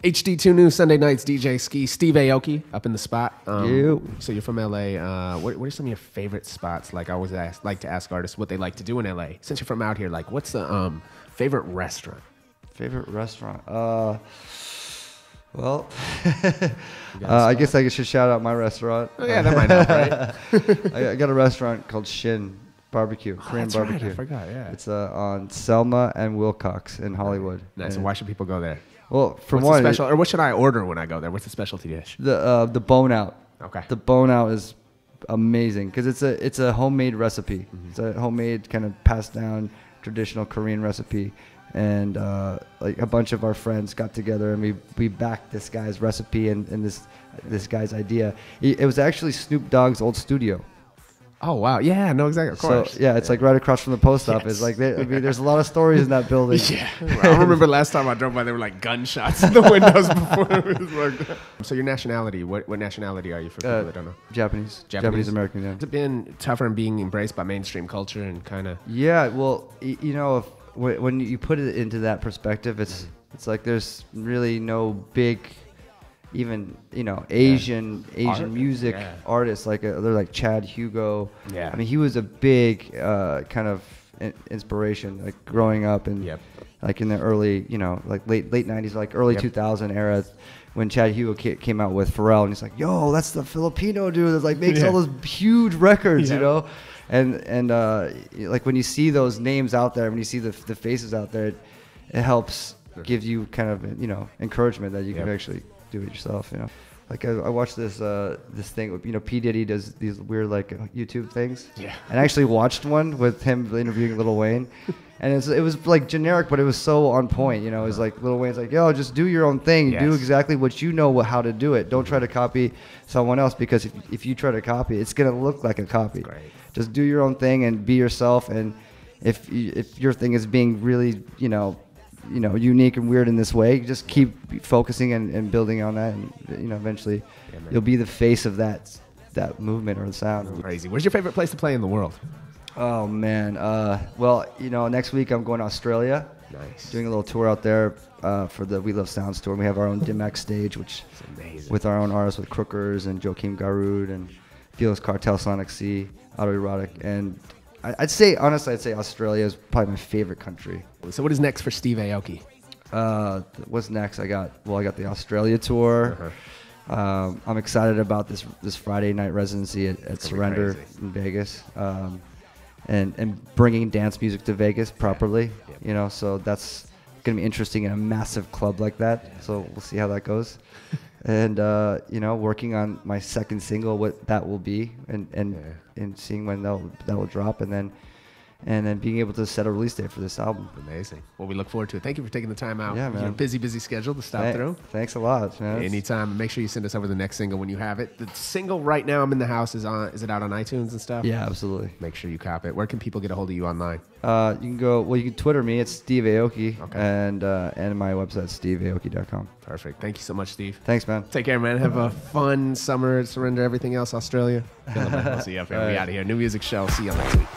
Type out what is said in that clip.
HD2 News Sunday nights. DJ Skee, Steve Aoki up in the spot. You. So you're from LA. What are some of your favorite spots? Like I always like to ask artists what they like to do in LA. Since you're from out here, like what's the favorite restaurant? Favorite restaurant? Well, I guess I should shout out my restaurant. Oh yeah, that might help, right? I got a restaurant called Shin Barbecue, Korean barbecue. Right, I forgot. Yeah. It's on Selma and Wilcox in Hollywood. Nice. And why should people go there? Well, for What's one, the special, or what should I order when I go there? What's the specialty dish? the bone out. Okay. The bone out is amazing because it's a homemade recipe. Mm-hmm. It's a homemade kind of passed down traditional Korean recipe, and like a bunch of our friends got together and we backed this guy's recipe and this guy's idea. It was actually Snoop Dogg's old studio. Oh wow! Yeah, I know exactly. Of course. So yeah, it's like right across from the post office. Like there's a lot of stories in that building. Yeah, I remember last time I drove by, there were like gunshots in the windows before it was like. So your nationality? What nationality are you? For people that don't know. Japanese American. Yeah. Has it been tougher in being embraced by mainstream culture and kind of? Yeah, well, you know, when you put it into that perspective, it's like there's really no big, even Asian music artists like they're like Chad Hugo. Yeah, I mean he was a big kind of inspiration like growing up and like in the early like late 90s like early 2000 era when Chad Hugo came out with Pharrell and he's like, yo, that's the Filipino dude that like makes all those huge records, and like when you see those names out there, when you see the faces out there, it helps give you kind of encouragement that you can actually do it yourself. Like I watched this thing, P Diddy does these weird like YouTube things, and I actually watched one with him interviewing Lil Wayne, and it was like generic, but it was so on point. It was like Lil Wayne's like, yo, just do your own thing, do exactly what you know how to do it. Don't try to copy someone else, because if you try to copy, it's gonna look like a copy. Great. Just do your own thing and be yourself, and if your thing is being really unique and weird in this way, just keep focusing and building on that, and eventually you'll be the face of that movement or the sound. Crazy. Where's your favorite place to play in the world? Oh man, well next week I'm going to Australia. Nice. Doing a little tour out there for the We Love Sounds tour. And we have our own Dimax stage, which with our own artists with Crookers and Joakim Garud and Felix Cartel, Sonic C, Autoerotic, and I'd say Australia is probably my favorite country. So what is next for Steve Aoki? What's next? I got the Australia tour. I'm excited about this Friday night residency at Surrender in Vegas, and bringing dance music to Vegas properly. So that's gonna be interesting in a massive club like that. So we'll see how that goes. And working on my second single, what that will be, and seeing when that will drop, and then being able to set a release date for this album. Amazing. Well, we look forward to it. Thank you for taking the time out. Yeah, man. Your busy schedule to stop through. Thanks a lot, man. Anytime. Make sure you send us over the next single when you have it. The single right now, I'm in the house, is it out on iTunes and stuff? Yeah, absolutely. Make sure you cop it. Where can people get a hold of you online? You can Twitter me. It's Steve Aoki. Okay. And my website, steveaoki.com. Perfect. Thank you so much, Steve. Thanks, man. Take care, man. Have a fun summer. Surrender everything else, Australia. We'll see you up here. We out of here. New music show. See you next week.